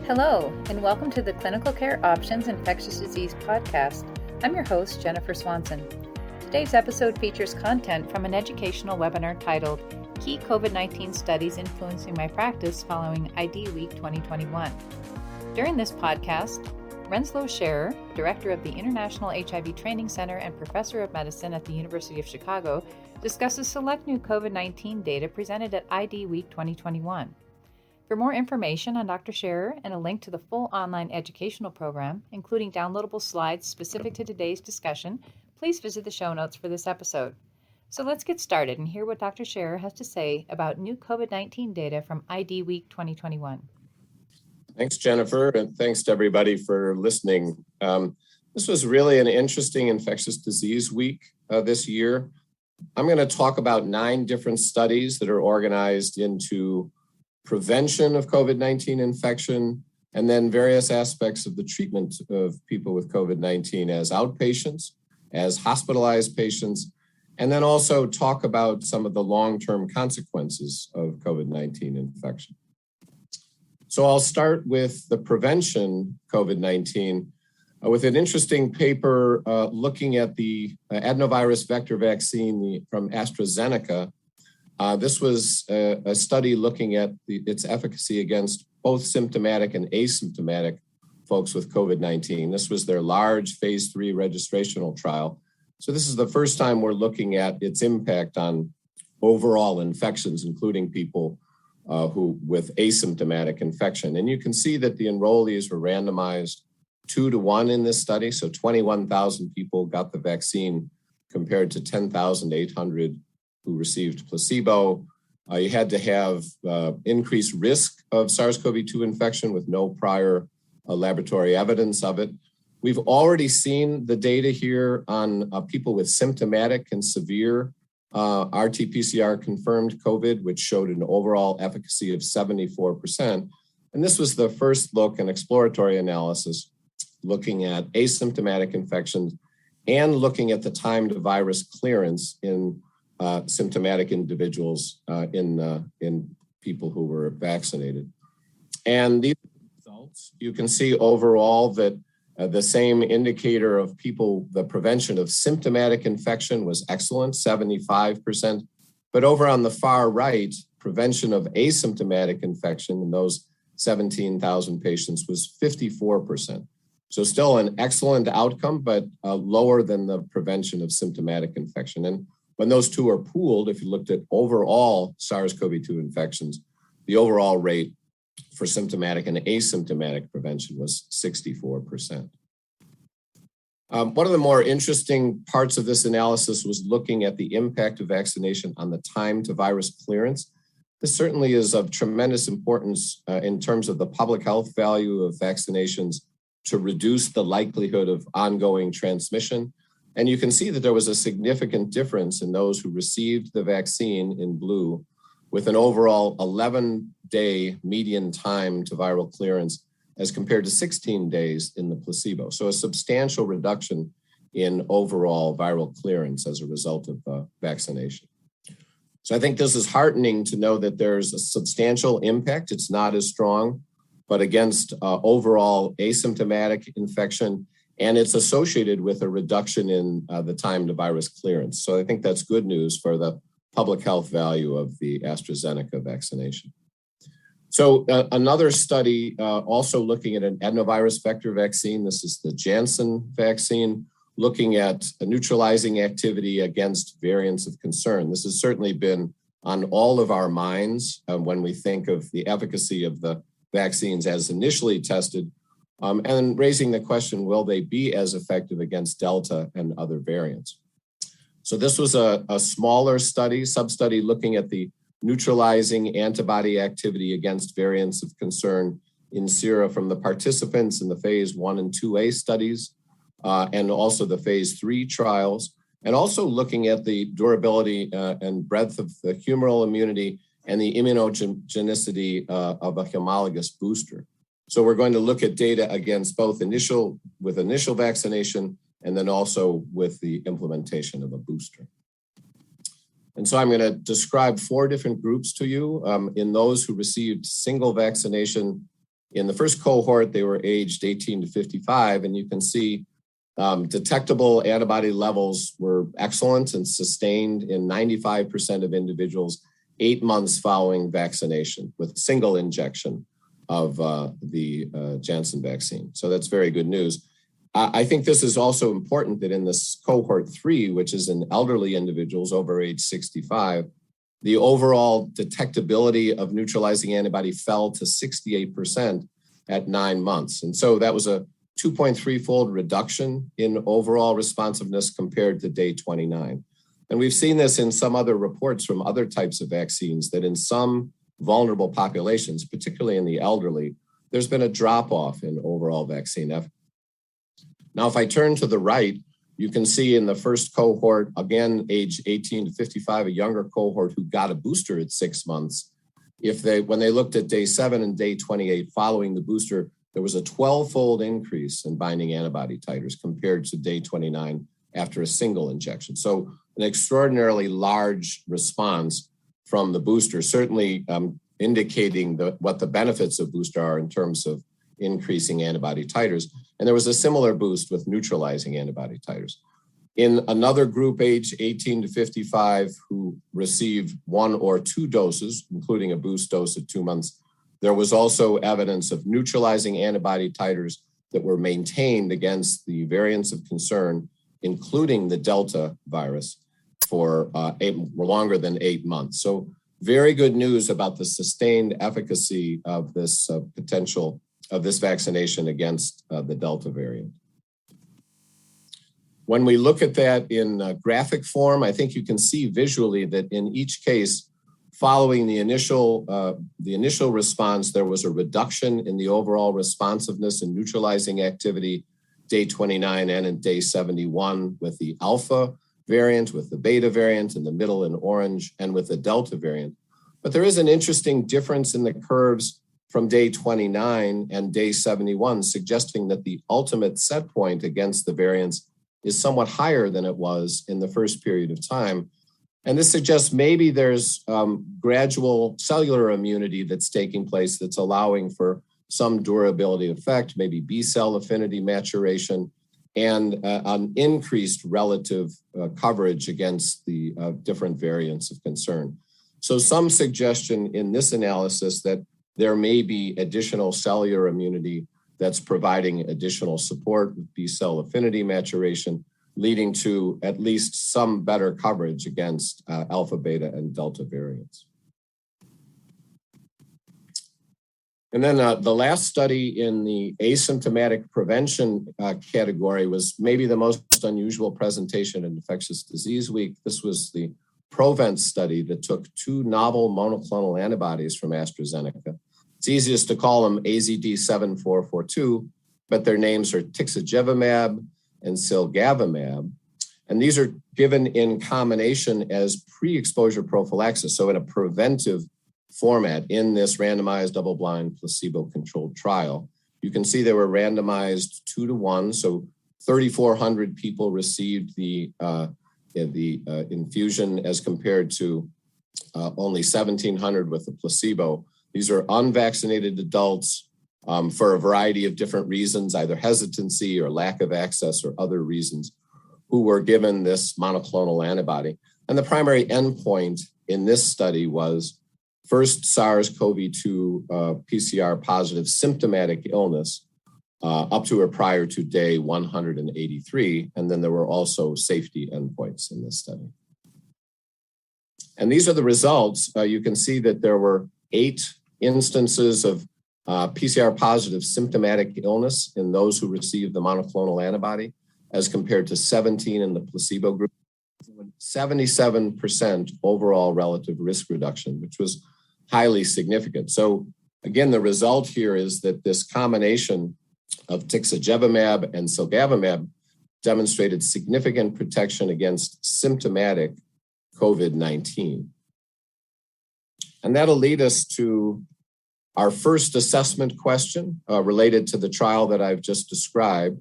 Hello, and welcome to the Clinical Care Options Infectious Disease podcast. I'm your host, Jennifer Swanson. Today's episode features content from an educational webinar titled Key COVID-19 Studies Influencing My Practice Following IDWeek 2021. During this podcast, Renslow Sherer, Director of the International HIV Training Center and Professor of Medicine at the University of Chicago, discusses select new COVID-19 data presented at IDWeek 2021. For more information on Dr. Sherer and a link to the full online educational program, including downloadable slides specific to today's discussion, please visit the show notes for this episode. So let's get started and hear what Dr. Sherer has to say about new COVID-19 data from IDWeek 2021. Thanks, Jennifer, and thanks to everybody for listening. This was really an interesting infectious disease week this year. I'm going to talk about 9 different studies that are organized into prevention of COVID-19 infection, and then various aspects of the treatment of people with COVID-19 as outpatients, as hospitalized patients, and then also talk about some of the long-term consequences of COVID-19 infection. So I'll start with the prevention COVID-19 with an interesting paper looking at the adenovirus vector vaccine from AstraZeneca. This was a study looking at its efficacy against both symptomatic and asymptomatic folks with COVID-19. This was their large phase 3 registrational trial. So this is the first time we're looking at its impact on overall infections, including people who with asymptomatic infection. And you can see that the enrollees were randomized 2-to-1 in this study. So 21,000 people got the vaccine compared to 10,800 who received placebo. You had to have increased risk of SARS-CoV-2 infection with no prior laboratory evidence of it. We've already seen the data here on people with symptomatic and severe RT-PCR confirmed COVID, which showed an overall efficacy of 74%. And this was the first look, an exploratory analysis, looking at asymptomatic infections and looking at the time to virus clearance in symptomatic individuals in people who were vaccinated. And these results, you can see overall that the same indicator of people, the prevention of symptomatic infection was excellent, 75%. But over on the far right, prevention of asymptomatic infection in those 17,000 patients was 54%. So still an excellent outcome, but lower than the prevention of symptomatic infection. And when those two are pooled, if you looked at overall SARS-CoV-2 infections, the overall rate for symptomatic and asymptomatic prevention was 64%. One of the more interesting parts of this analysis was looking at the impact of vaccination on the time to virus clearance. This certainly is of tremendous importance in terms of the public health value of vaccinations to reduce the likelihood of ongoing transmission. And you can see that there was a significant difference in those who received the vaccine in blue with an overall 11-day median time to viral clearance as compared to 16 days in the placebo. So a substantial reduction in overall viral clearance as a result of vaccination. So I think this is heartening to know that there's a substantial impact. It's not as strong, but against overall asymptomatic infection, and it's associated with a reduction in the time to virus clearance. So I think that's good news for the public health value of the AstraZeneca vaccination. So another study also looking at an adenovirus vector vaccine. This is the Janssen vaccine, looking at a neutralizing activity against variants of concern. This has certainly been on all of our minds when we think of the efficacy of the vaccines as initially tested, and raising the question, will they be as effective against Delta and other variants? So this was a smaller study, sub-study looking at the neutralizing antibody activity against variants of concern in sera from the participants in the phase 1 and 2A studies, and also the phase 3 trials, and also looking at the durability and breadth of the humoral immunity and the immunogenicity of a homologous booster. So we're going to look at data against both initial vaccination and then also with the implementation of a booster. And so I'm going to describe 4 different groups to you. In those who received single vaccination, In the first cohort, they were aged 18 to 55, and you can see detectable antibody levels were excellent and sustained in 95% of individuals 8 months following vaccination with a single injection of the Janssen vaccine. So that's very good news. I think this is also important that in this cohort 3, which is in elderly individuals over age 65, the overall detectability of neutralizing antibody fell to 68% at 9 months. And so that was a 2.3-fold reduction in overall responsiveness compared to day 29. And we've seen this in some other reports from other types of vaccines that in some vulnerable populations, particularly in the elderly, there's been a drop-off in overall vaccine efficacy. Now, if I turn to the right, you can see in the first cohort, again, age 18 to 55, a younger cohort who got a booster at 6 months. When they looked at day 7 and day 28 following the booster, there was a 12-fold increase in binding antibody titers compared to day 29 after a single injection. So an extraordinarily large response from the booster, certainly indicating what the benefits of booster are in terms of increasing antibody titers. And there was a similar boost with neutralizing antibody titers. In another group, age 18 to 55, who received 1 or 2 doses, including a boost dose at 2 months, there was also evidence of neutralizing antibody titers that were maintained against the variants of concern, including the Delta virus, for longer than 8 months. So very good news about the sustained efficacy of this potential of this vaccination against the Delta variant. When we look at that in graphic form, I think you can see visually that in each case, following the initial response, there was a reduction in the overall responsiveness and neutralizing activity day 29 and in day 71 with the Alpha variant, with the Beta variant in the middle in orange, and with the Delta variant. But there is an interesting difference in the curves from day 29 and day 71, suggesting that the ultimate set point against the variants is somewhat higher than it was in the first period of time. And this suggests maybe there's gradual cellular immunity that's taking place that's allowing for some durability effect, maybe B-cell affinity maturation, and an increased relative coverage against the different variants of concern. So some suggestion in this analysis that there may be additional cellular immunity that's providing additional support with B-cell affinity maturation, leading to at least some better coverage against alpha, beta, and Delta variants. And then the last study in the asymptomatic prevention category was maybe the most unusual presentation in Infectious Disease Week. This was the PROVENT study that took 2 novel monoclonal antibodies from AstraZeneca. It's easiest to call them AZD7442, but their names are Tixagevimab and cilgavimab. And these are given in combination as pre-exposure prophylaxis, so in a preventive format in this randomized double-blind placebo-controlled trial. You can see they were randomized 2-to-1, so 3,400 people received the infusion as compared to only 1,700 with the placebo. These are unvaccinated adults for a variety of different reasons, either hesitancy or lack of access or other reasons, who were given this monoclonal antibody. And the primary endpoint in this study was first SARS-CoV-2 PCR positive symptomatic illness up to or prior to day 183. And then there were also safety endpoints in this study. And these are the results. You can see that there were 8 instances of PCR positive symptomatic illness in those who received the monoclonal antibody, as compared to 17 in the placebo group. 77% overall relative risk reduction, which was highly significant. So again, the result here is that this combination of Tixagevimab and cilgavimab demonstrated significant protection against symptomatic COVID-19. And that'll lead us to our first assessment question related to the trial that I've just described.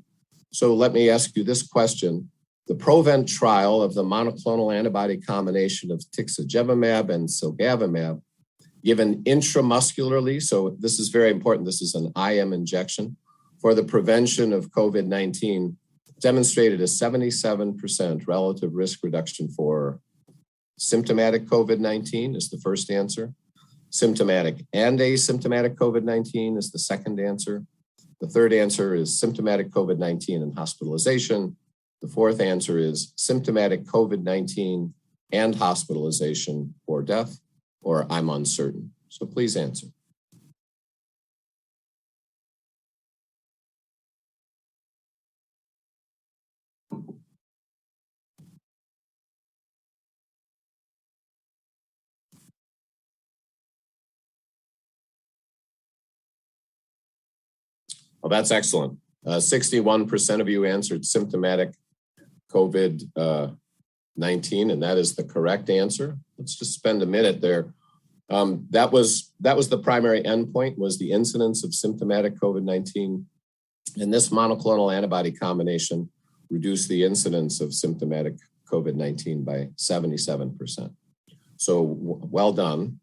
So let me ask you this question. The PROVENT trial of the monoclonal antibody combination of Tixagevimab and cilgavimab given intramuscularly. So this is very important. This is an IM injection for the prevention of COVID-19, demonstrated a 77% relative risk reduction for symptomatic COVID-19 is the first answer. Symptomatic and asymptomatic COVID-19 is the second answer. The third answer is symptomatic COVID-19 and hospitalization. The fourth answer is symptomatic COVID-19 and hospitalization or death, or I'm uncertain. So please answer. Well, that's excellent. 61% of you answered symptomatic COVID-19, and that is the correct answer. Let's just spend a minute there. That was the primary endpoint, was the incidence of symptomatic COVID-19. And this monoclonal antibody combination reduced the incidence of symptomatic COVID-19 by 77%. So well done.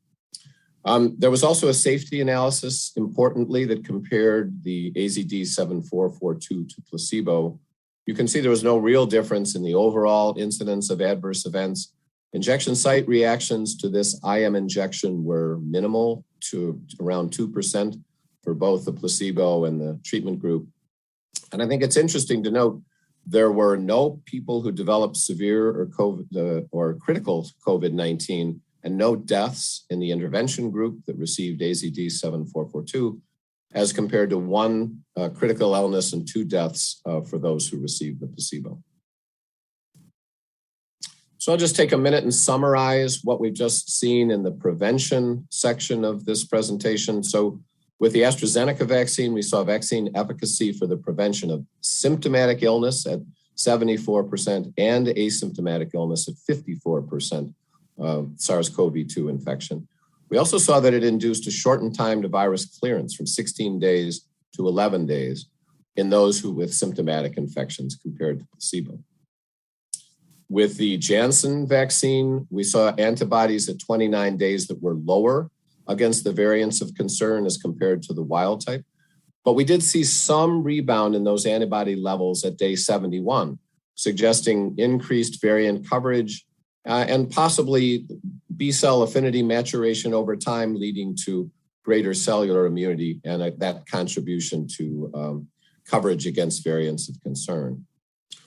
There was also a safety analysis, importantly, that compared the AZD7442 to placebo. You can see there was no real difference in the overall incidence of adverse events. Injection site reactions to this IM injection were minimal, to around 2% for both the placebo and the treatment group. And I think it's interesting to note there were no people who developed severe or critical COVID-19 and no deaths in the intervention group that received AZD7442, as compared to one critical illness and 2 deaths for those who received the placebo. So I'll just take a minute and summarize what we've just seen in the prevention section of this presentation. So with the AstraZeneca vaccine, we saw vaccine efficacy for the prevention of symptomatic illness at 74% and asymptomatic illness at 54%. SARS-CoV-2 infection. We also saw that it induced a shortened time to virus clearance from 16 days to 11 days in those who with symptomatic infections compared to placebo. With the Janssen vaccine, we saw antibodies at 29 days that were lower against the variants of concern as compared to the wild type. But we did see some rebound in those antibody levels at day 71, suggesting increased variant coverage and possibly B-cell affinity maturation over time, leading to greater cellular immunity and that contribution to coverage against variants of concern.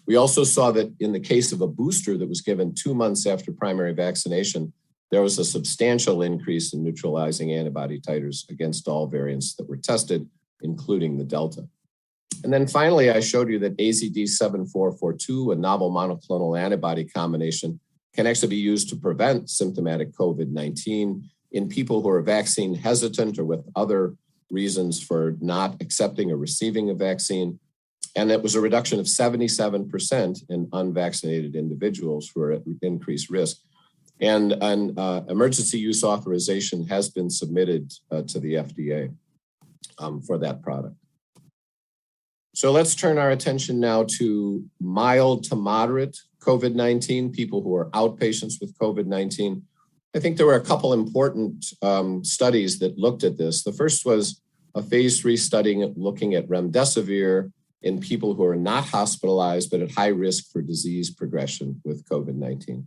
We also saw that in the case of a booster that was given 2 months after primary vaccination, there was a substantial increase in neutralizing antibody titers against all variants that were tested, including the Delta. And then finally, I showed you that AZD7442, a novel monoclonal antibody combination, can actually be used to prevent symptomatic COVID-19 in people who are vaccine hesitant or with other reasons for not accepting or receiving a vaccine. And it was a reduction of 77% in unvaccinated individuals who are at increased risk. And an emergency use authorization has been submitted to the FDA for that product. So let's turn our attention now to mild to moderate COVID-19, people who are outpatients with COVID-19. I think there were a couple important studies that looked at this. The first was a phase 3 study looking at Remdesivir in people who are not hospitalized, but at high risk for disease progression with COVID-19.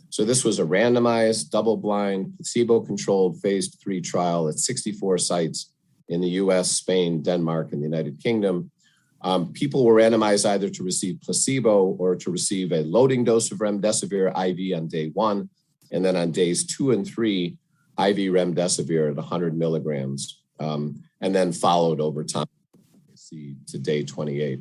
So this was a randomized, double-blind, placebo-controlled phase 3 trial at 64 sites in the US, Spain, Denmark, and the United Kingdom. People were randomized either to receive placebo or to receive a loading dose of Remdesivir IV on day 1, and then on days 2 and 3, IV Remdesivir at 100 milligrams, and then followed over time to day 28.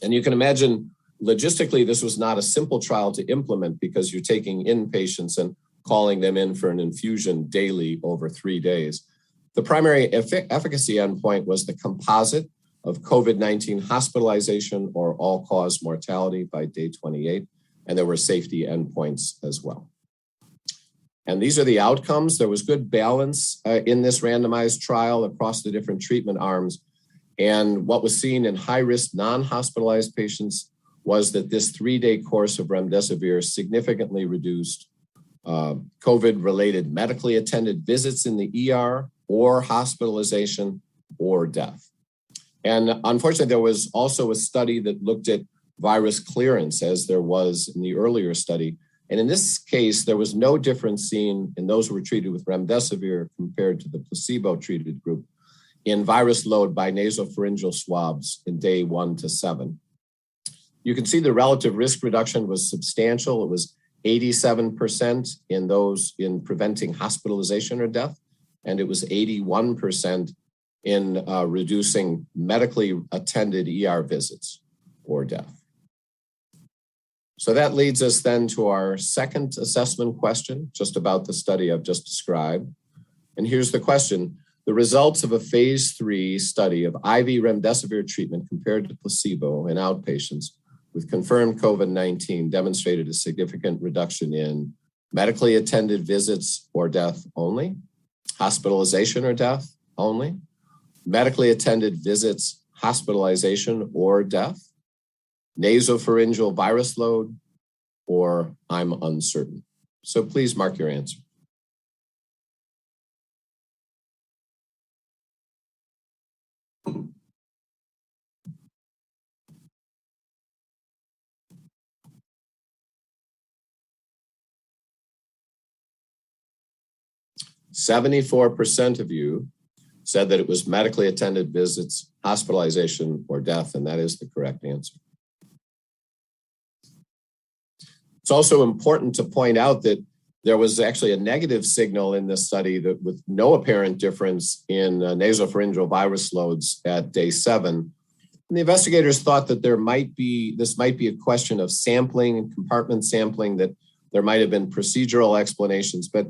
And you can imagine, logistically, this was not a simple trial to implement because you're taking in patients and calling them in for an infusion daily over 3 days. The primary efficacy endpoint was the composite of COVID-19 hospitalization or all-cause mortality by day 28, and there were safety endpoints as well. And these are the outcomes. There was good balance in this randomized trial across the different treatment arms. And what was seen in high-risk non-hospitalized patients was that this 3-day course of Remdesivir significantly reduced COVID-related medically attended visits in the ER or hospitalization or death. And unfortunately, there was also a study that looked at virus clearance as there was in the earlier study. And in this case, there was no difference seen in those who were treated with remdesivir compared to the placebo-treated group in virus load by nasopharyngeal swabs in day 1 to 7. You can see the relative risk reduction was substantial. It was 87% in those in preventing hospitalization or death, and it was 81% in reducing medically attended ER visits or death. So that leads us then to our second assessment question, just about the study I've just described. And here's the question. The results of a phase 3 study of IV remdesivir treatment compared to placebo in outpatients with confirmed COVID-19 demonstrated a significant reduction in medically attended visits or death only, hospitalization or death only, medically attended visits, hospitalization or death, nasopharyngeal virus load, or I'm uncertain. So please mark your answer. %74% of you said that it was medically attended visits, hospitalization, or death, and that is the correct answer. It's also important to point out that there was actually a negative signal in this study that with no apparent difference in nasopharyngeal virus loads at day 7. And the investigators thought that this might be a question of sampling and compartment sampling, that there might have been procedural explanations. But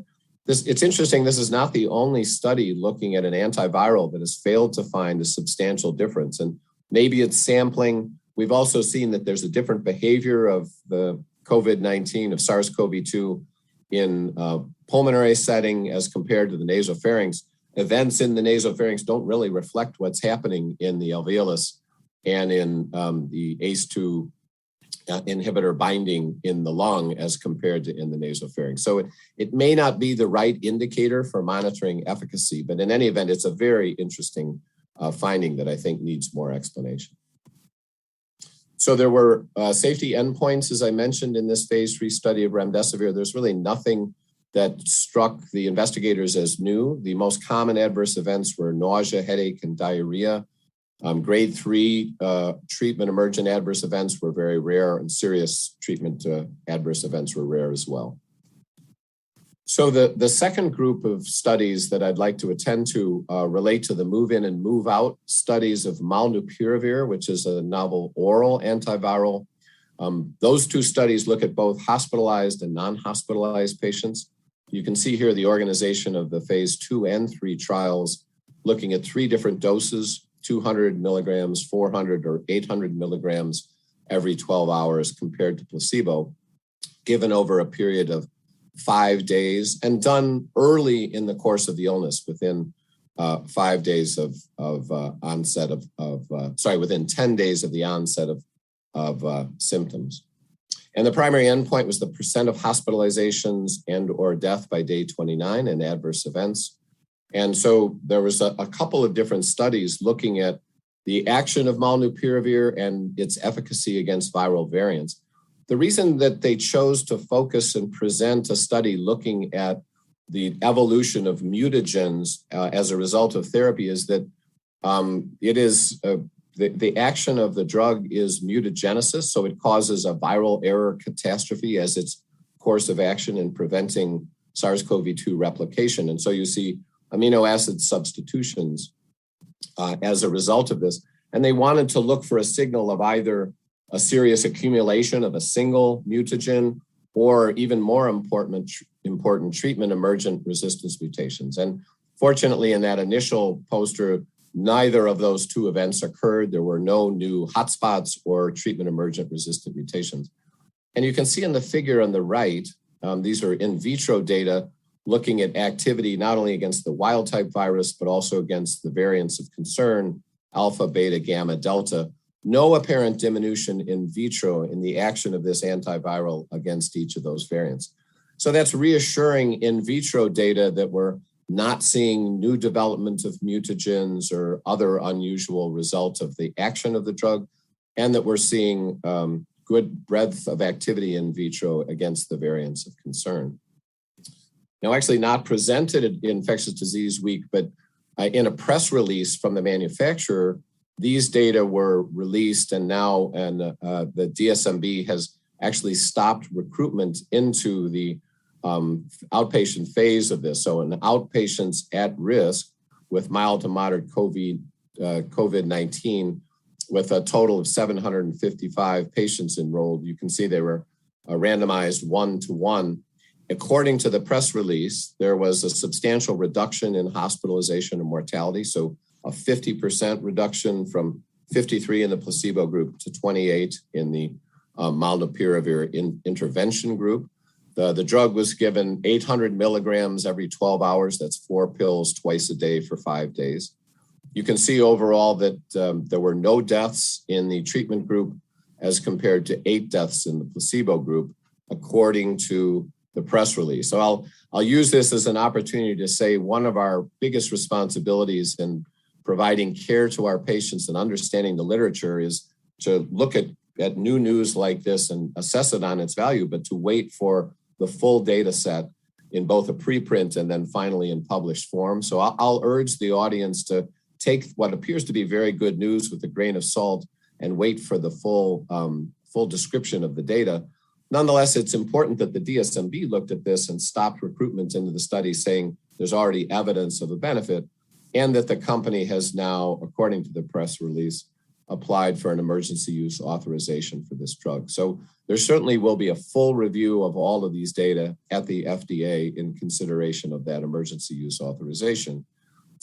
it's interesting, this is not the only study looking at an antiviral that has failed to find a substantial difference. And maybe it's sampling. We've also seen that there's a different behavior of the COVID-19, of SARS-CoV-2 in pulmonary setting as compared to the nasopharynx. Events in the nasopharynx don't really reflect what's happening in the alveolus and in the ACE2 inhibitor binding in the lung as compared to in the nasopharynx. So it may not be the right indicator for monitoring efficacy, but in any event, it's a very interesting finding that I think needs more explanation. So there were safety endpoints, as I mentioned, in this phase 3 study of remdesivir. There's really nothing that struck the investigators as new. The most common adverse events were nausea, headache, and diarrhea. Grade 3 treatment emergent adverse events were very rare, and serious treatment adverse events were rare as well. So the second group of studies that I'd like to attend to relate to the move-in and move-out studies of Molnupiravir, which is a novel oral antiviral. Those two studies look at both hospitalized and non-hospitalized patients. You can see here the organization of the phase 2 and 3 trials looking at 3 different doses, 200 milligrams, 400, or 800 milligrams every 12 hours compared to placebo, given over a period of 5 days and done early in the course of the illness within 5 days of onset within 10 days of the onset of symptoms. And the primary endpoint was the percent of hospitalizations and or death by day 29 and adverse events. And so there was a couple of different studies looking at the action of Molnupiravir and its efficacy against viral variants. The reason that they chose to focus and present a study looking at the evolution of mutagens as a result of therapy is that the action of the drug is mutagenesis, so it causes a viral error catastrophe as its course of action in preventing SARS-CoV-2 replication. And so you see amino acid substitutions as a result of this. And they wanted to look for a signal of either a serious accumulation of a single mutagen, or even more important treatment emergent resistance mutations. And fortunately, in that initial poster, neither of those two events occurred. There were no new hotspots or treatment emergent resistant mutations. And you can see in the figure on the right, these are in vitro data looking at activity not only against the wild type virus, but also against the variants of concern, alpha, beta, gamma, delta. No apparent diminution in vitro in the action of this antiviral against each of those variants. So that's reassuring in vitro data that we're not seeing new development of mutagens or other unusual results of the action of the drug, and that we're seeing good breadth of activity in vitro against the variants of concern. Now, actually not presented at Infectious Disease Week, but in a press release from the manufacturer, these data were released, and now the DSMB has actually stopped recruitment into the outpatient phase of this. So in outpatients at risk with mild to moderate COVID-19, with a total of 755 patients enrolled, you can see they were randomized 1-to-1. According to the press release, there was a substantial reduction in hospitalization and mortality. So a 50% reduction from 53 in the placebo group to 28 in the Molnupiravir intervention group. The drug was given 800 milligrams every 12 hours. That's 4 pills twice a day for 5 days. You can see overall that there were no deaths in the treatment group as compared to 8 deaths in the placebo group, according to the press release. So I'll use this as an opportunity to say one of our biggest responsibilities in providing care to our patients and understanding the literature is to look at new news like this and assess it on its value, but to wait for the full data set in both a preprint and then finally in published form. So I'll urge the audience to take what appears to be very good news with a grain of salt and wait for the full description of the data. Nonetheless, it's important that the DSMB looked at this and stopped recruitment into the study, saying there's already evidence of a benefit, and that the company has now, according to the press release, applied for an emergency use authorization for this drug. So there certainly will be a full review of all of these data at the FDA in consideration of that emergency use authorization.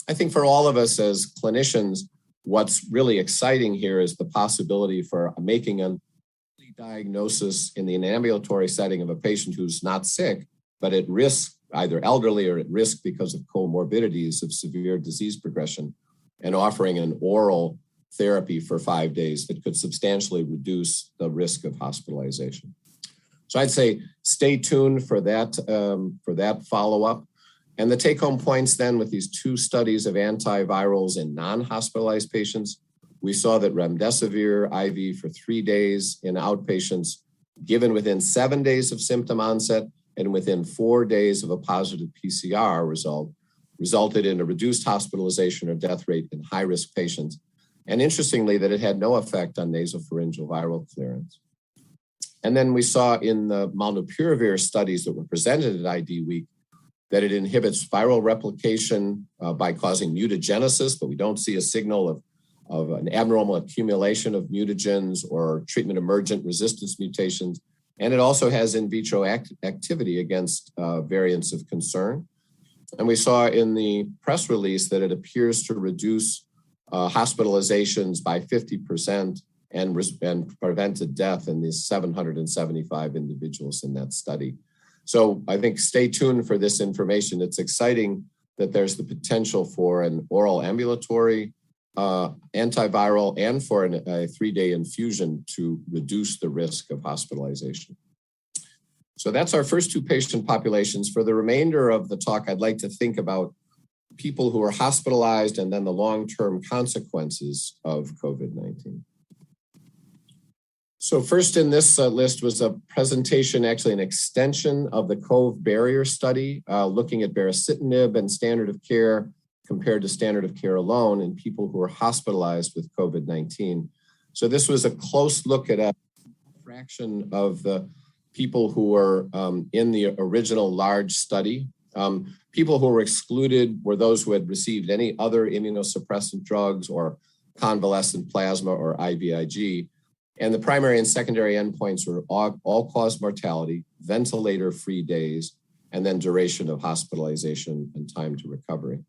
I think for all of us as clinicians, what's really exciting here is the possibility for making a diagnosis in the ambulatory setting of a patient who's not sick, but at risk, either elderly or at risk because of comorbidities of severe disease progression, and offering an oral therapy for 5 days that could substantially reduce the risk of hospitalization. So I'd say stay tuned for that follow-up. And the take-home points then with these 2 studies of antivirals in non-hospitalized patients, we saw that Remdesivir IV for 3 days in outpatients given within 7 days of symptom onset and within 4 days of a positive PCR result resulted in a reduced hospitalization or death rate in high-risk patients. And interestingly, that it had no effect on nasopharyngeal viral clearance. And then we saw in the Molnupiravir studies that were presented at IDWeek that it inhibits viral replication by causing mutagenesis, but we don't see a signal of an abnormal accumulation of mutagens or treatment emergent resistance mutations. And it also has in vitro activity against variants of concern. And we saw in the press release that it appears to reduce hospitalizations by 50% and prevented death in these 775 individuals in that study. So I think stay tuned for this information. It's exciting that there's the potential for an oral ambulatory antiviral and for a 3-day infusion to reduce the risk of hospitalization. So that's our first 2 patient populations. For the remainder of the talk, I'd like to think about people who are hospitalized and then the long-term consequences of COVID-19. So first in this list was a presentation, actually an extension of the COVE barrier study, looking at Baricitinib and standard of care compared to standard of care alone in people who are hospitalized with COVID-19. So this was a close look at a fraction of the people who were in the original large study. People who were excluded were those who had received any other immunosuppressant drugs or convalescent plasma or IVIG. And the primary and secondary endpoints were all-cause mortality, ventilator-free days, and then duration of hospitalization and time to recovery.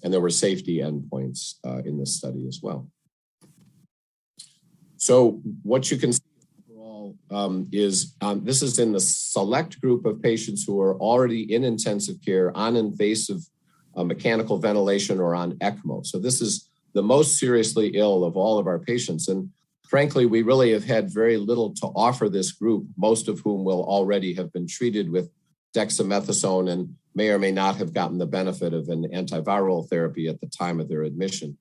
And there were safety endpoints in this study as well. So what you can see overall is this is in the select group of patients who are already in intensive care on invasive mechanical ventilation or on ECMO. So this is the most seriously ill of all of our patients. And frankly, we really have had very little to offer this group, most of whom will already have been treated with dexamethasone and may or may not have gotten the benefit of an antiviral therapy at the time of their admission.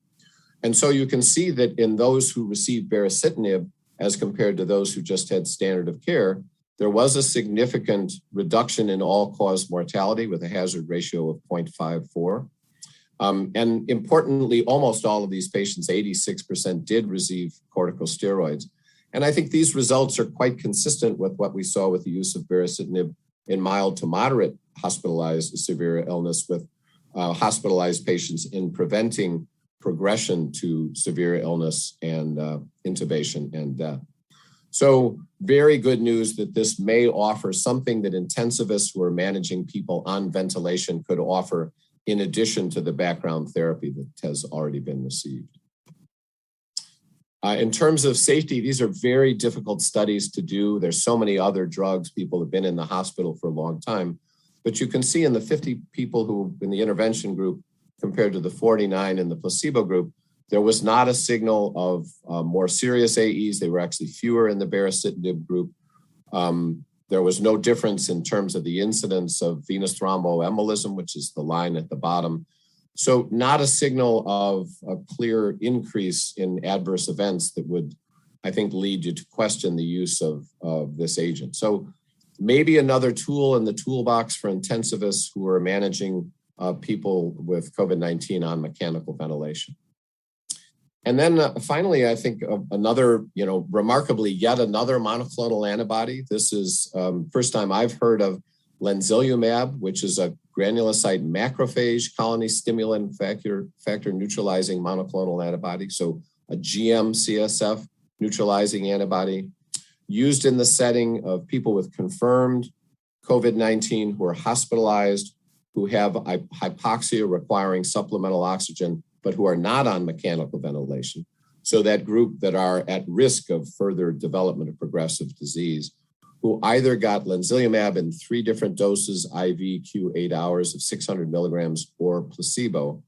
And so you can see that in those who received Baricitinib, as compared to those who just had standard of care, there was a significant reduction in all-cause mortality with a hazard ratio of 0.54. And importantly, almost all of these patients, 86%, did receive corticosteroids. And I think these results are quite consistent with what we saw with the use of Baricitinib in mild to moderate hospitalized severe illness with hospitalized patients in preventing progression to severe illness and intubation and death. So very good news that this may offer something that intensivists who are managing people on ventilation could offer in addition to the background therapy that has already been received. In terms of safety, these are very difficult studies to do. There's so many other drugs. People have been in the hospital for a long time. But you can see in the 50 people who in the intervention group compared to the 49 in the placebo group, there was not a signal of more serious AEs. They were actually fewer in the Baricitinib group. There was no difference in terms of the incidence of venous thromboembolism, which is the line at the bottom. So not a signal of a clear increase in adverse events that would, I think, lead you to question the use of this agent. So maybe another tool in the toolbox for intensivists who are managing people with COVID-19 on mechanical ventilation. And then finally, I think another, remarkably, yet another monoclonal antibody. This is first time I've heard of Lenzilumab, which is a granulocyte macrophage colony stimulant factor neutralizing monoclonal antibody. So a GM-CSF neutralizing antibody used in the setting of people with confirmed COVID-19 who are hospitalized, who have hypoxia requiring supplemental oxygen, but who are not on mechanical ventilation. So that group that are at risk of further development of progressive disease, who either got Lenzilumab in 3 different doses, IV, Q8 hours of 600 milligrams, or placebo.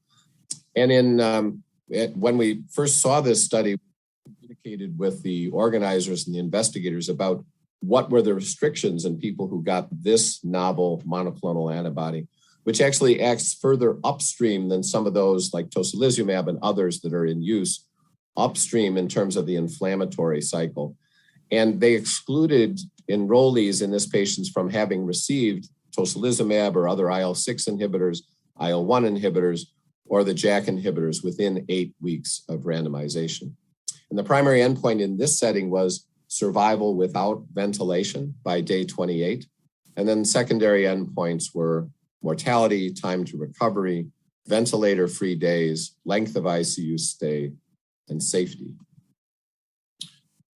And when we first saw this study, we communicated with the organizers and the investigators about what were the restrictions in people who got this novel monoclonal antibody, which actually acts further upstream than some of those like tocilizumab and others that are in use upstream in terms of the inflammatory cycle. And they excluded enrollees in this patients from having received tocilizumab or other IL-6 inhibitors, IL-1 inhibitors, or the JAK inhibitors within 8 weeks of randomization. And the primary endpoint in this setting was survival without ventilation by day 28. And then secondary endpoints were mortality, time to recovery, ventilator-free days, length of ICU stay, and safety.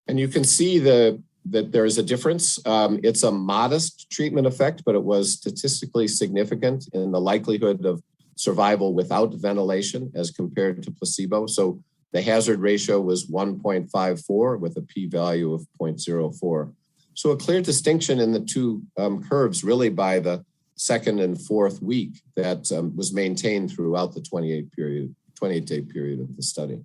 And you can see that there is a difference. It's a modest treatment effect, but it was statistically significant in the likelihood of survival without ventilation as compared to placebo. So the hazard ratio was 1.54 with a p-value of 0.04. So a clear distinction in the two curves really by the second and fourth week that was maintained throughout the 28-day period of the study.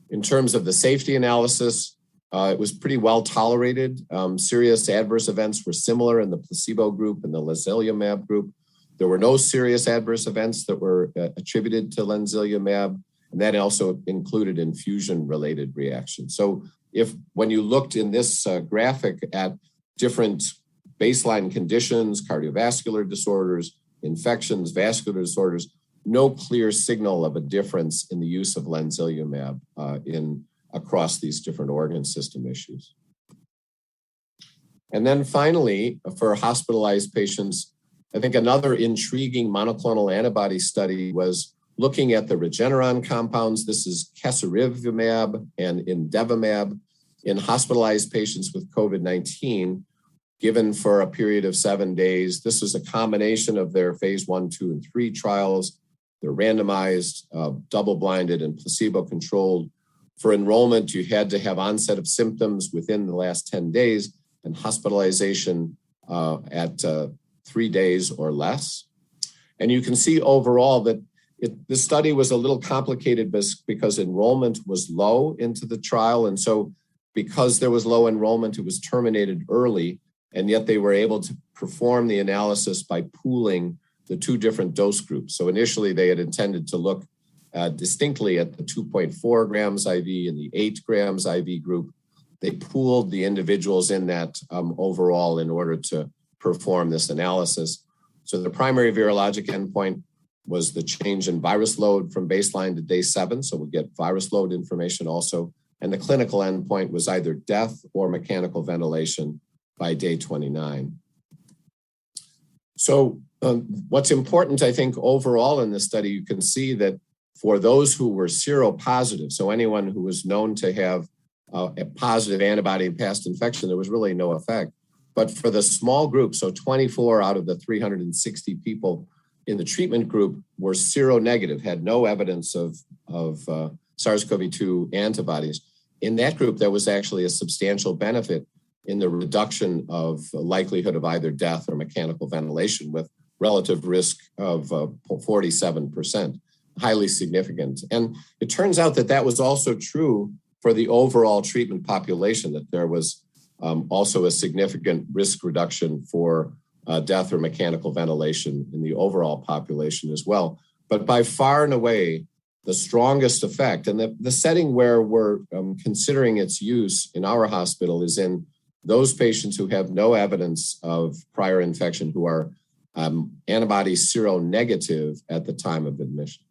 In terms of the safety analysis, it was pretty well tolerated. Serious adverse events were similar in the placebo group and the Lenzilumab group. There were no serious adverse events that were attributed to Lenzilumab, and that also included infusion-related reactions. So when you looked in this graphic at different baseline conditions, cardiovascular disorders, infections, vascular disorders, no clear signal of a difference in the use of Lenzilumab across these different organ system issues. And then finally, for hospitalized patients, I think another intriguing monoclonal antibody study was looking at the Regeneron compounds. This is Casirivimab and imdevimab in hospitalized patients with COVID-19, given for a period of 7 days. This was a combination of their phase 1, 2, and 3 trials. They're randomized, double-blinded, and placebo-controlled. For enrollment, you had to have onset of symptoms within the last 10 days and hospitalization at 3 days or less. And you can see overall that this study was a little complicated because enrollment was low into the trial. And so because there was low enrollment, it was terminated early. and yet they were able to perform the analysis by pooling the two different dose groups. So initially they had intended to look distinctly at the 2.4 grams IV and the 8 grams IV group. They pooled the individuals in that overall in order to perform this analysis. So the primary virologic endpoint was the change in virus load from baseline to day 7. So we'll get virus load information also. And the clinical endpoint was either death or mechanical ventilation by day 29. So what's important, I think, overall in this study, you can see that for those who were seropositive, so anyone who was known to have a positive antibody in past infection, there was really no effect. But for the small group, so 24 out of the 360 people in the treatment group were seronegative, had no evidence of SARS-CoV-2 antibodies. In that group, there was actually a substantial benefit in the reduction of likelihood of either death or mechanical ventilation with relative risk of 47%, highly significant. And it turns out that that was also true for the overall treatment population, that there was also a significant risk reduction for death or mechanical ventilation in the overall population as well. But by far and away, the strongest effect, and the setting where we're considering its use in our hospital is in those patients who have no evidence of prior infection, who are antibody seronegative at the time of admission.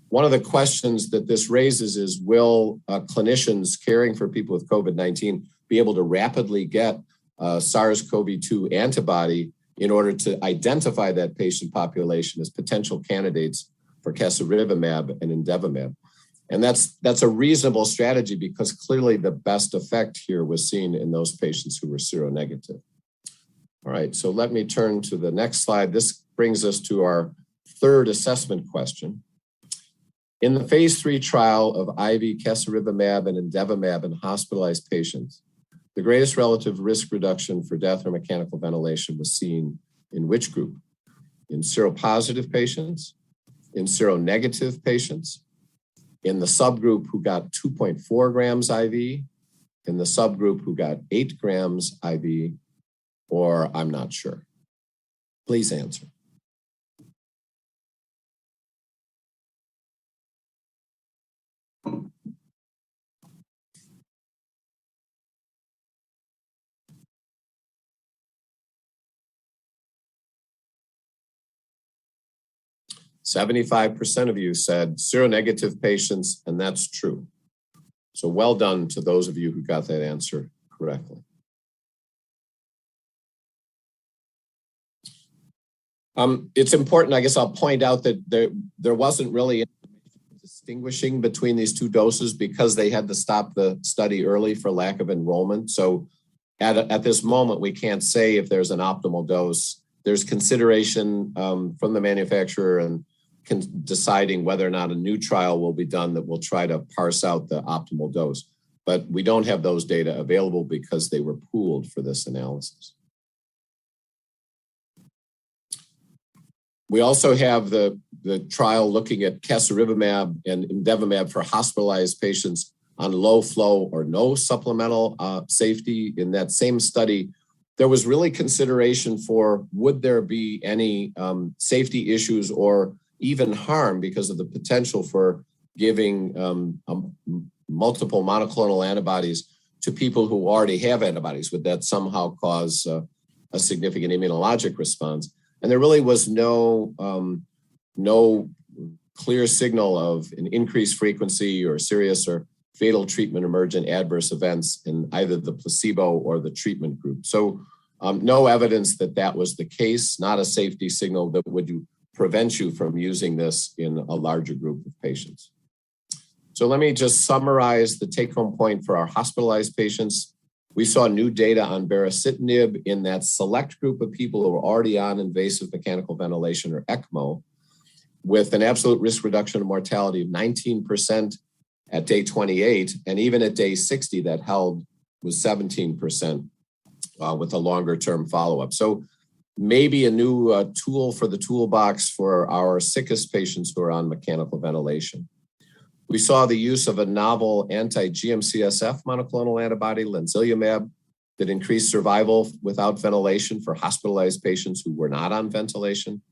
One of the questions that this raises is, will clinicians caring for people with COVID-19 be able to rapidly get SARS-CoV-2 antibody in order to identify that patient population as potential candidates for Casirivimab and imdevimab? And that's a reasonable strategy because clearly the best effect here was seen in those patients who were seronegative. All right, so let me turn to the next slide. This brings us to our third assessment question. In the phase 3 trial of IV Casirivimab and imdevimab in hospitalized patients, the greatest relative risk reduction for death or mechanical ventilation was seen in which group? In seropositive patients, in seronegative patients, in the subgroup who got 2.4 grams IV, in the subgroup who got 8 grams IV, or I'm not sure. Please answer. "75% of you said seronegative patients, and that's true. So well done to those of you who got that answer correctly. It's important, I guess I'll point out that there wasn't really distinguishing between these two doses because they had to stop the study early for lack of enrollment. So at this moment, we can't say if there's an optimal dose. There's consideration from the manufacturer and deciding whether or not a new trial will be done that will try to parse out the optimal dose. But we don't have those data available because they were pooled for this analysis. We also have the trial looking at Casirivimab and imdevimab for hospitalized patients on low flow or no supplemental safety. In that same study, there was really consideration for would there be any safety issues or even harm because of the potential for giving multiple monoclonal antibodies to people who already have antibodies. Would that somehow cause a significant immunologic response? And there really was no clear signal of an increased frequency or serious or fatal treatment emergent adverse events in either the placebo or the treatment group. So no evidence that that was the case, not a safety signal that would prevent you from using this in a larger group of patients. So let me just summarize the take-home point for our hospitalized patients. We saw new data on Baricitinib in that select group of people who were already on invasive mechanical ventilation or ECMO, with an absolute risk reduction of mortality of 19% at day 28, and even at day 60 that held was 17% with a longer term follow-up. So maybe a new tool for the toolbox for our sickest patients who are on mechanical ventilation. We saw the use of a novel anti-GM-CSF monoclonal antibody, Lenzilumab, that increased survival without ventilation for hospitalized patients who were not on ventilation.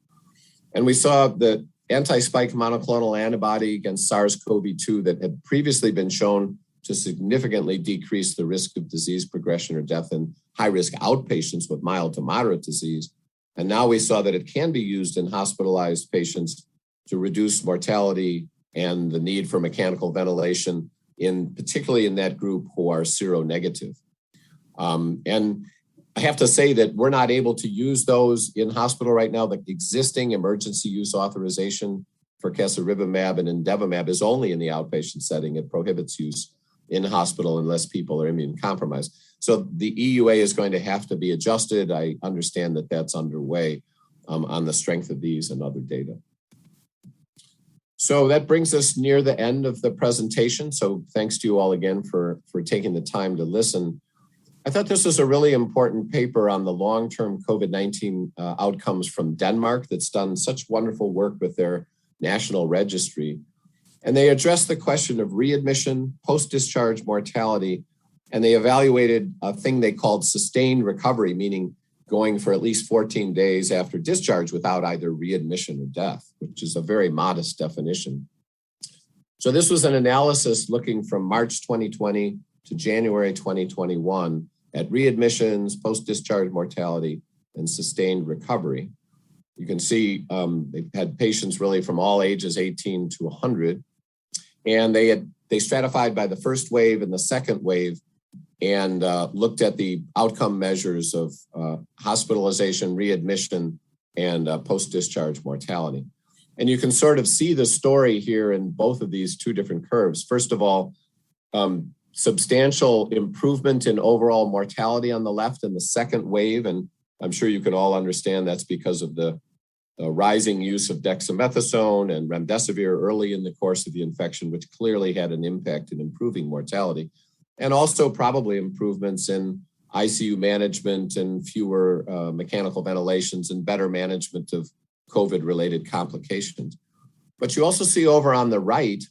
And we saw the anti-spike monoclonal antibody against SARS-CoV-2 that had previously been shown to significantly decrease the risk of disease progression or death in high-risk outpatients with mild to moderate disease. And now we saw that it can be used in hospitalized patients to reduce mortality and the need for mechanical ventilation, particularly in that group who are seronegative. And I have to say that we're not able to use those in hospital right now. The existing emergency use authorization for Casirivimab and imdevimab is only in the outpatient setting. It prohibits use in hospital unless people are immune compromised. So the EUA is going to have to be adjusted. I understand that that's underway on the strength of these and other data. So that brings us near the end of the presentation. So thanks to you all again for taking the time to listen. I thought this was a really important paper on the long-term COVID-19 outcomes from Denmark that's done such wonderful work with their national registry. And they addressed the question of readmission, post-discharge mortality, and they evaluated a thing they called sustained recovery, meaning going for at least 14 days after discharge without either readmission or death, which is a very modest definition. So this was an analysis looking from March 2020 to January 2021 at readmissions, post-discharge mortality, and sustained recovery. You can see they've had patients really from all ages 18 to 100, and they stratified by the first wave and the second wave and looked at the outcome measures of hospitalization, readmission, and post-discharge mortality. And you can sort of see the story here in both of these two different curves. First of all, substantial improvement in overall mortality on the left in the second wave. And I'm sure you can all understand that's because of the rising use of dexamethasone and remdesivir early in the course of the infection, which clearly had an impact in improving mortality. And also probably improvements in ICU management and fewer mechanical ventilations and better management of COVID-related complications. But you also see over on the right,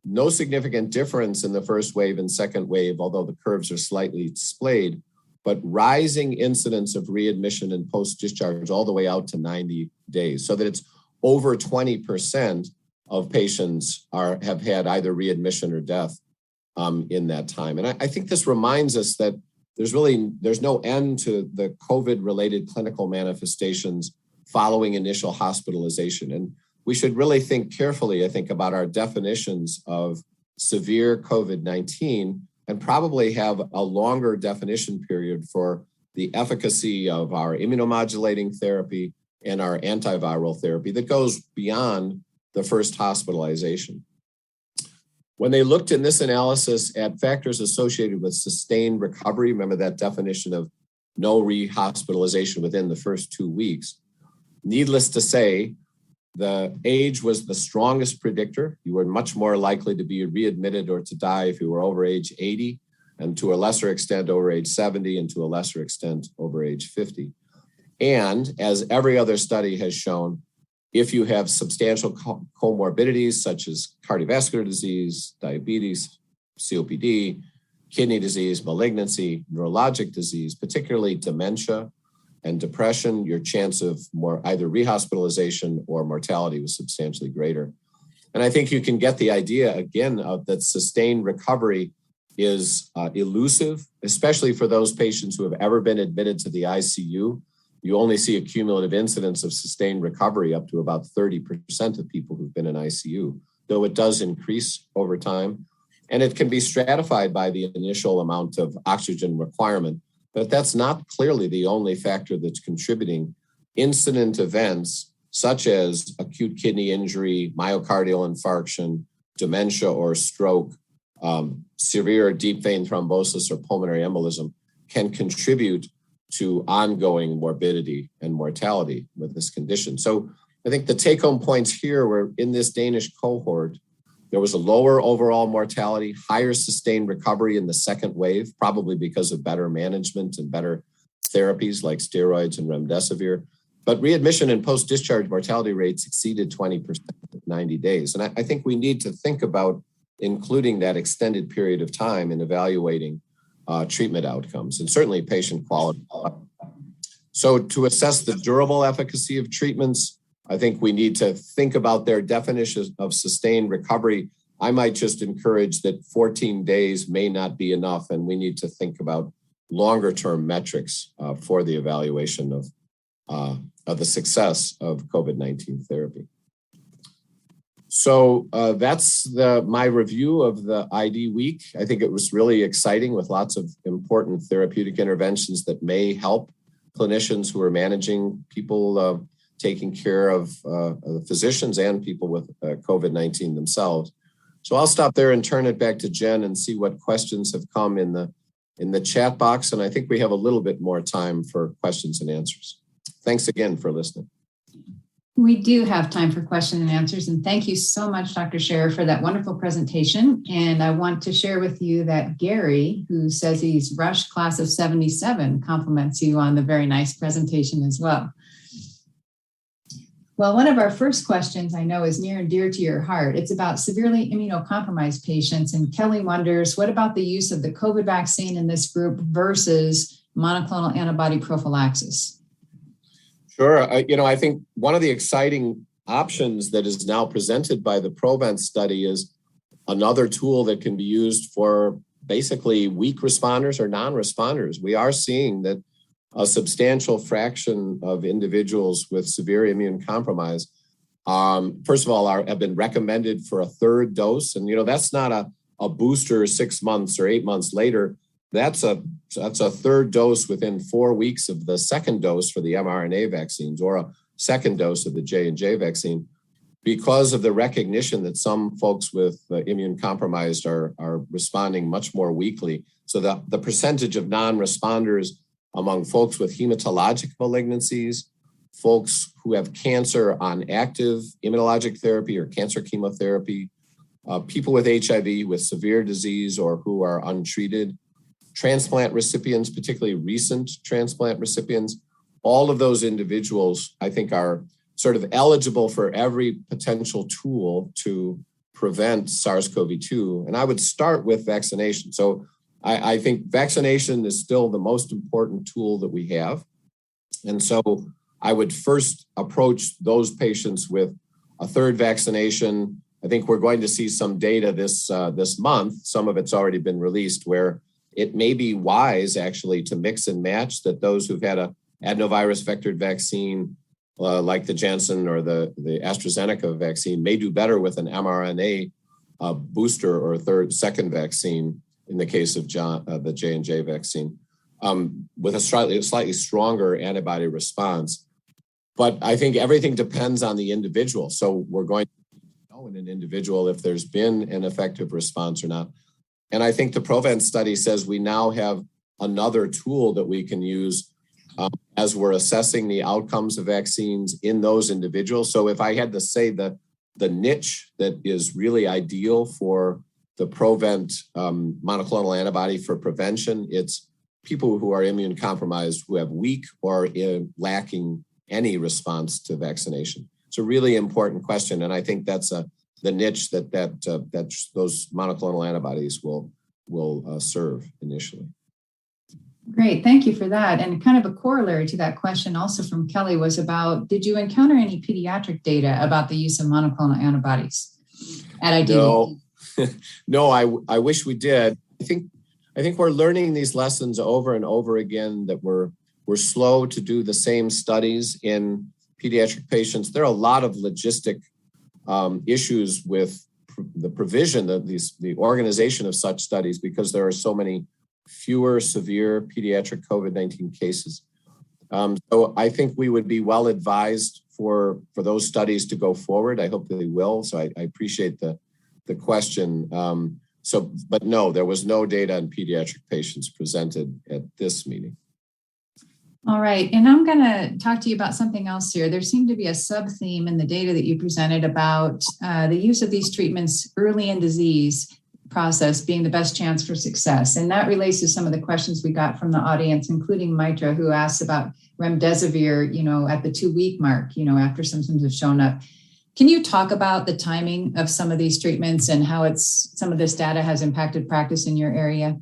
no significant difference in the first wave and second wave, although the curves are slightly splayed, but rising incidence of readmission and post-discharge all the way out to 90 days, so that it's over 20% of patients have had either readmission or death in that time. And I think this reminds us that there's no end to the COVID-related clinical manifestations following initial hospitalization. And we should really think carefully, I think, about our definitions of severe COVID-19 and probably have a longer definition period for the efficacy of our immunomodulating therapy and our antiviral therapy that goes beyond the first hospitalization. When they looked in this analysis at factors associated with sustained recovery, remember that definition of no rehospitalization within the first 2 weeks, needless to say, the age was the strongest predictor. You were much more likely to be readmitted or to die if you were over age 80, and to a lesser extent over age 70, and to a lesser extent over age 50. And as every other study has shown, if you have substantial comorbidities such as cardiovascular disease, diabetes, COPD, kidney disease, malignancy, neurologic disease, particularly dementia and depression, your chance of either rehospitalization or mortality was substantially greater. And I think you can get the idea again of that sustained recovery is elusive, especially for those patients who have ever been admitted to the ICU. You only see a cumulative incidence of sustained recovery up to about 30% of people who've been in ICU, though it does increase over time. And it can be stratified by the initial amount of oxygen requirement, but that's not clearly the only factor that's contributing. Incident events such as acute kidney injury, myocardial infarction, dementia or stroke, severe deep vein thrombosis or pulmonary embolism can contribute to ongoing morbidity and mortality with this condition. So I think the take-home points here were in this Danish cohort, there was a lower overall mortality, higher sustained recovery in the second wave, probably because of better management and better therapies like steroids and remdesivir. But readmission and post-discharge mortality rates exceeded 20% at 90 days. And I think we need to think about including that extended period of time in evaluating treatment outcomes and certainly patient quality. So to assess the durable efficacy of treatments, I think we need to think about their definitions of sustained recovery. I might just encourage that 14 days may not be enough, and we need to think about longer term metrics for the evaluation of the success of COVID-19 therapy. So that's my review of the IDWeek. I think it was really exciting with lots of important therapeutic interventions that may help clinicians who are managing people taking care of physicians and people with COVID-19 themselves. So I'll stop there and turn it back to Jen and see what questions have come in the chat box. And I think we have a little bit more time for questions and answers. Thanks again for listening. We do have time for questions and answers. And thank you so much, Dr. Sherer, for that wonderful presentation. And I want to share with you that Gary, who says he's Rush class of 77, compliments you on the very nice presentation as well. Well, one of our first questions I know is near and dear to your heart. It's about severely immunocompromised patients. And Kelly wonders, what about the use of the COVID vaccine in this group versus monoclonal antibody prophylaxis? Sure. I think one of the exciting options that is now presented by the PROVENT study is another tool that can be used for basically weak responders or non-responders. We are seeing that a substantial fraction of individuals with severe immune compromise, first of all, have been recommended for a third dose. And, that's not a booster 6 months or 8 months later. That's a third dose within 4 weeks of the second dose for the mRNA vaccines or a second dose of the J&J vaccine, because of the recognition that some folks with immune compromised are responding much more weakly. So the percentage of non-responders among folks with hematologic malignancies, folks who have cancer on active immunologic therapy or cancer chemotherapy, people with HIV with severe disease or who are untreated, transplant recipients, particularly recent transplant recipients, all of those individuals, I think, are sort of eligible for every potential tool to prevent SARS-CoV-2. And I would start with vaccination. So I think vaccination is still the most important tool that we have. And so I would first approach those patients with a third vaccination. I think we're going to see some data this month. Some of it's already been released where it may be wise actually to mix and match, that those who've had a adenovirus vectored vaccine like the Janssen or the AstraZeneca vaccine may do better with an mRNA booster or second vaccine in the case of the J&J vaccine with a slightly stronger antibody response. But I think everything depends on the individual. So we're going to know in an individual if there's been an effective response or not. And I think the PROVENT study says we now have another tool that we can use as we're assessing the outcomes of vaccines in those individuals. So if I had to say the niche that is really ideal for the PROVENT monoclonal antibody for prevention, it's people who are immune compromised, who have weak or lacking any response to vaccination. It's a really important question. And I think that's the niche that those monoclonal antibodies will serve initially. Great, thank you for that. And kind of a corollary to that question also from Kelly was about, did you encounter any pediatric data about the use of monoclonal antibodies at IDWeek? No, I wish we did. I think we're learning these lessons over and over again, that we're slow to do the same studies in pediatric patients. There are a lot of logistic issues with the provision of the organization of such studies, because there are so many fewer severe pediatric COVID-19 cases. So I think we would be well advised for those studies to go forward. I hope that they will. So I appreciate the question. But no, there was no data on pediatric patients presented at this meeting. All right. And I'm going to talk to you about something else here. There seemed to be a sub-theme in the data that you presented about the use of these treatments early in disease process being the best chance for success. And that relates to some of the questions we got from the audience, including Mitra, who asked about Remdesivir, at the 2-week mark, after symptoms have shown up. Can you talk about the timing of some of these treatments and how some of this data has impacted practice in your area?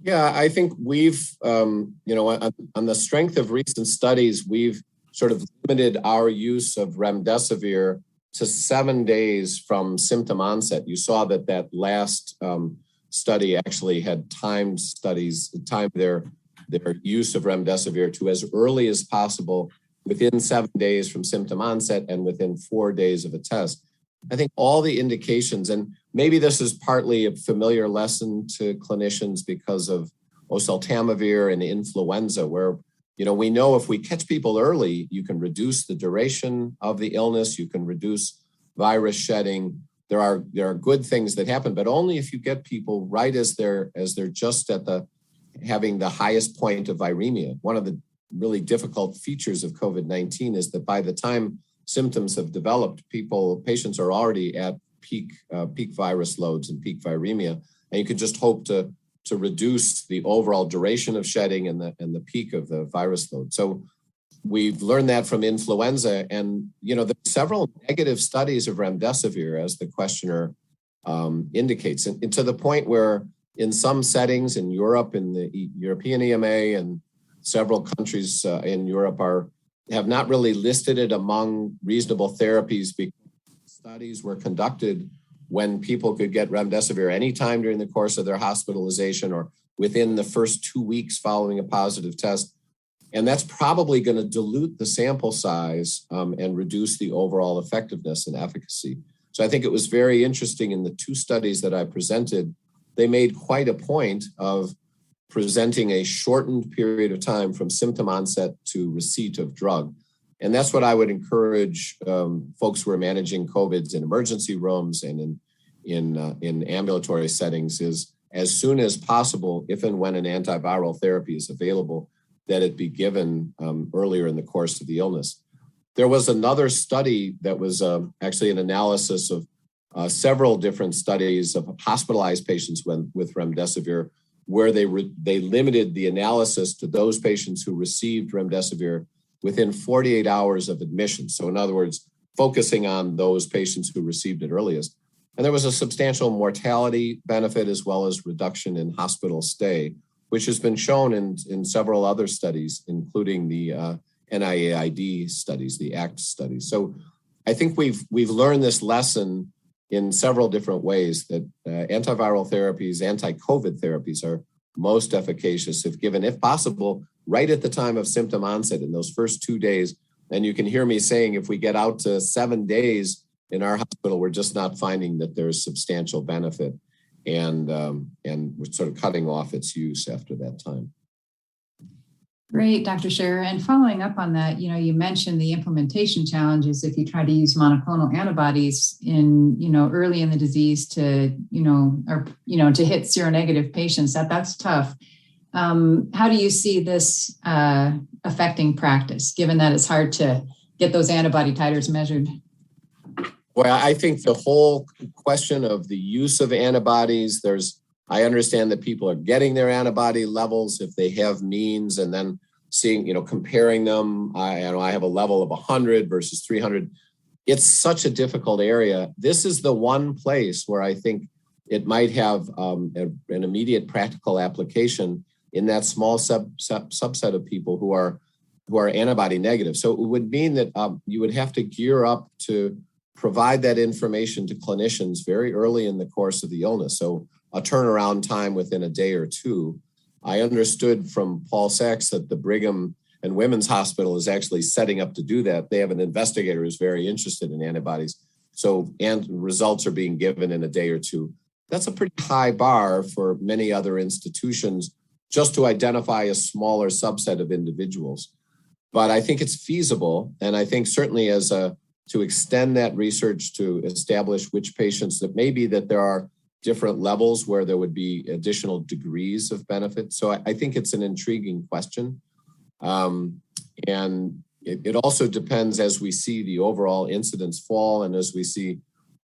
Yeah, I think we've, on the strength of recent studies, we've sort of limited our use of remdesivir to 7 days from symptom onset. You saw that last study actually had timed their use of remdesivir to as early as possible within 7 days from symptom onset and within 4 days of a test. I think all the indications, and maybe this is partly a familiar lesson to clinicians because of oseltamivir and influenza, where we know if we catch people early, you can reduce the duration of the illness, you can reduce virus shedding. There are good things that happen, but only if you get people right as they're just at having the highest point of viremia. One of the really difficult features of COVID-19 is that by the time symptoms have developed, patients are already at peak virus loads and peak viremia, and you can just hope to reduce the overall duration of shedding and the peak of the virus load. So we've learned that from influenza, and there's several negative studies of remdesivir, as the questioner indicates, and to the point where in some settings in Europe, in the European EMA and several countries in Europe have not really listed it among reasonable therapies because studies were conducted when people could get remdesivir anytime during the course of their hospitalization or within the first 2 weeks following a positive test. And that's probably going to dilute the sample size and reduce the overall effectiveness and efficacy. So I think it was very interesting in the 2 studies that I presented, they made quite a point of presenting a shortened period of time from symptom onset to receipt of drug. And that's what I would encourage folks who are managing COVIDs in emergency rooms and in ambulatory settings is as soon as possible, if and when an antiviral therapy is available, that it be given earlier in the course of the illness. There was another study that was actually an analysis of several different studies of hospitalized patients with remdesivir, where they limited the analysis to those patients who received remdesivir within 48 hours of admission. So in other words, focusing on those patients who received it earliest. And there was a substantial mortality benefit as well as reduction in hospital stay, which has been shown in several other studies, including the NIAID studies, the ACT studies. So I think we've learned this lesson in several different ways that antiviral therapies, anti-COVID therapies are most efficacious if given, if possible, right at the time of symptom onset in those first 2 days. And you can hear me saying if we get out to 7 days in our hospital, we're just not finding that there's substantial benefit. And we're sort of cutting off its use after that time. Great, Dr. Sherer. And following up on that, you mentioned the implementation challenges if you try to use monoclonal antibodies in, early in the disease to hit seronegative patients. That's tough. How do you see this affecting practice, given that it's hard to get those antibody titers measured? Well, I think the whole question of the use of antibodies, I understand that people are getting their antibody levels if they have means and then seeing, comparing them. I have a level of 100 versus 300. It's such a difficult area. This is the one place where I think it might have an immediate practical application in that small subset of people who are antibody negative. So it would mean that you would have to gear up to provide that information to clinicians very early in the course of the illness. So a turnaround time within a day or two. I understood from Paul Sachs that the Brigham and Women's Hospital is actually setting up to do that. They have an investigator who's very interested in antibodies. And results are being given in a day or two. That's a pretty high bar for many other institutions just to identify a smaller subset of individuals. But I think it's feasible. And I think certainly to extend that research to establish which patients that maybe that there are different levels where there would be additional degrees of benefit. So I think it's an intriguing question. And it also depends as we see the overall incidence fall and as we see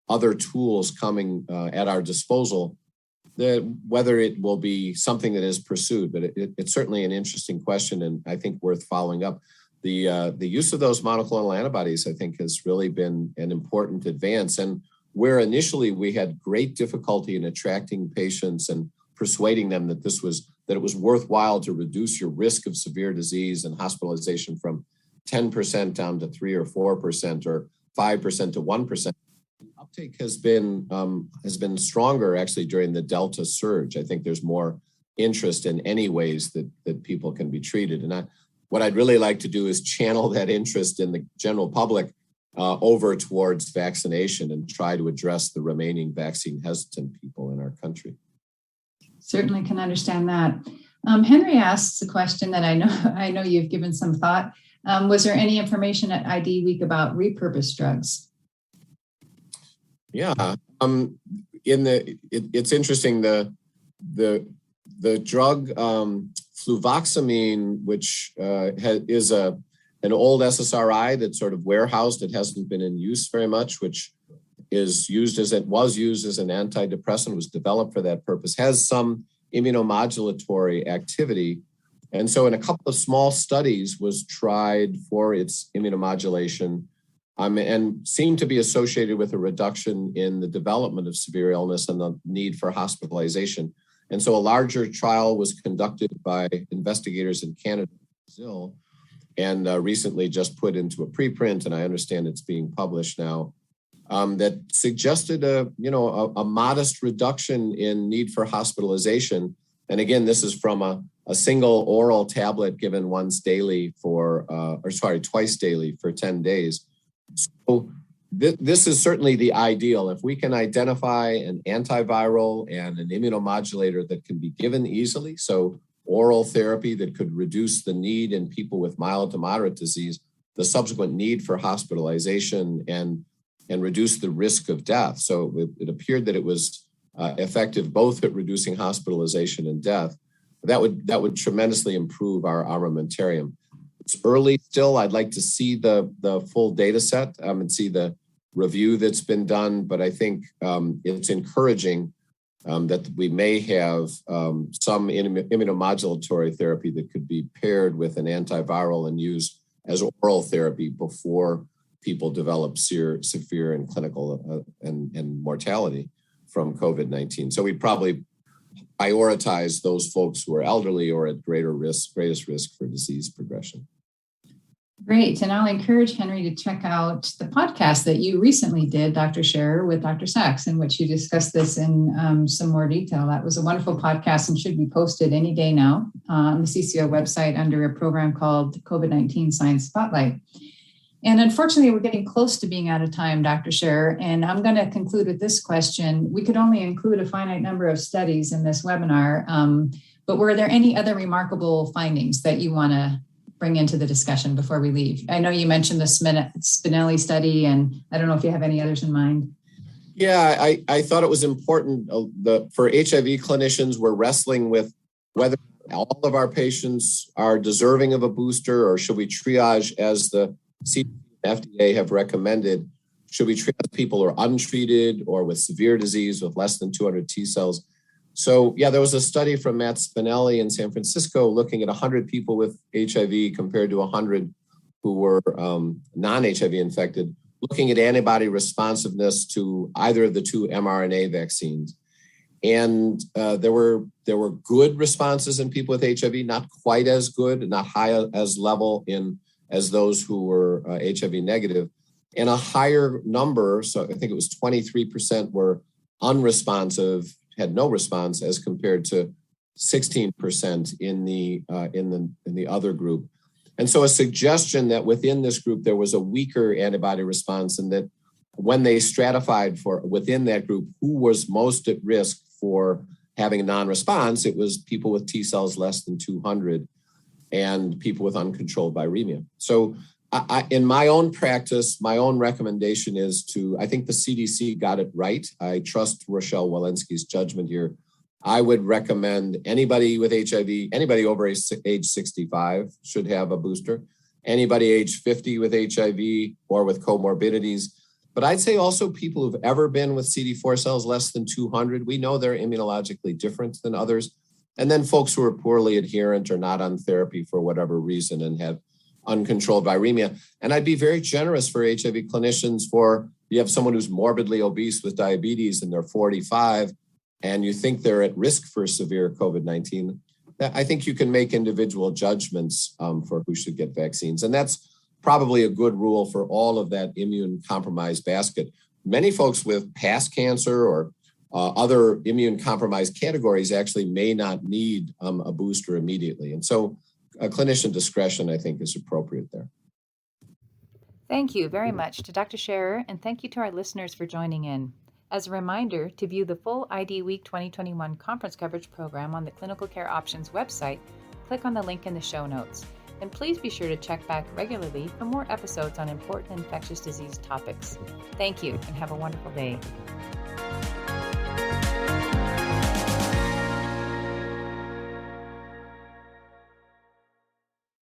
other tools coming at our disposal, whether it will be something that is pursued. But it's certainly an interesting question and I think worth following up. The use of those monoclonal antibodies, I think, has really been an important advance. And where initially we had great difficulty in attracting patients and persuading them that that it was worthwhile to reduce your risk of severe disease and hospitalization from 10% down to 3 or 4% or 5% to 1%. Uptake has been stronger actually during the Delta surge. I think there's more interest in any ways that people can be treated. And what I'd really like to do is channel that interest in the general public over towards vaccination and try to address the remaining vaccine hesitant people in our country. Certainly can understand that. Henry asks a question that I know you've given some thought. Was there any information at IDWeek about repurposed drugs? Yeah, it's interesting. The drug fluvoxamine, which is an old SSRI that's sort of warehoused. It hasn't been in use very much, which was used as an antidepressant, was developed for that purpose, has some immunomodulatory activity. And so in a couple of small studies was tried for its immunomodulation and seemed to be associated with a reduction in the development of severe illness and the need for hospitalization. And so a larger trial was conducted by investigators in Canada and Brazil, and recently just put into a preprint, and I understand it's being published now, that suggested a modest reduction in need for hospitalization. And again, this is from a single oral tablet given twice daily for 10 days. So this is certainly the ideal. If we can identify an antiviral and an immunomodulator that can be given easily, so oral therapy that could reduce the need in people with mild to moderate disease, the subsequent need for hospitalization and reduce the risk of death. So it appeared that it was effective both at reducing hospitalization and death. That would tremendously improve our armamentarium. It's early still. I'd like to see the full data set and see the review that's been done, but I think it's encouraging that we may have some immunomodulatory therapy that could be paired with an antiviral and used as oral therapy before people develop severe and clinical and mortality from COVID-19. So we'd probably prioritize those folks who are elderly or at greatest risk for disease progression. Great. And I'll encourage Henry to check out the podcast that you recently did, Dr. Sherer, with Dr. Sachs, in which you discussed this in some more detail. That was a wonderful podcast and should be posted any day now on the CCO website under a program called COVID-19 Science Spotlight. And unfortunately, we're getting close to being out of time, Dr. Sherer, and I'm going to conclude with this question. We could only include a finite number of studies in this webinar, but were there any other remarkable findings that you want to bring into the discussion before we leave? I know you mentioned the Spinelli study, and I don't know if you have any others in mind. Yeah, I thought it was important for HIV clinicians, we're wrestling with whether all of our patients are deserving of a booster, or should we triage, as the CDC and FDA have recommended, should we triage people who are untreated or with severe disease with less than 200 T cells? So yeah, there was a study from Matt Spinelli in San Francisco looking at 100 people with HIV compared to 100 who were non-HIV infected, looking at antibody responsiveness to either of the two mRNA vaccines. And there were good responses in people with HIV, not quite as good, not high as level as those who were HIV negative, and a higher number. So I think it was 23% were unresponsive, had no response, as compared to 16% in the other group. And so a suggestion that within this group there was a weaker antibody response, and that when they stratified for within that group who was most at risk for having a non-response, it was people with T cells less than 200 and people with uncontrolled viremia. So in my own practice, my own recommendation is I think the CDC got it right. I trust Rochelle Walensky's judgment here. I would recommend anybody with HIV, anybody over age 65 should have a booster. Anybody age 50 with HIV or with comorbidities. But I'd say also people who've ever been with CD4 cells less than 200, we know they're immunologically different than others. And then folks who are poorly adherent or not on therapy for whatever reason and have uncontrolled viremia. And I'd be very generous for HIV clinicians you have someone who's morbidly obese with diabetes and they're 45 and you think they're at risk for severe COVID-19, I think you can make individual judgments for who should get vaccines. And that's probably a good rule for all of that immune compromised basket. Many folks with past cancer or other immune compromised categories actually may not need a booster immediately. And so clinician discretion, I think, is appropriate there. Thank you very much to Dr. Sherer, and thank you to our listeners for joining in. As a reminder, to view the full IDWeek 2021 conference coverage program on the Clinical Care Options website, click on the link in the show notes. And please be sure to check back regularly for more episodes on important infectious disease topics. Thank you, and have a wonderful day.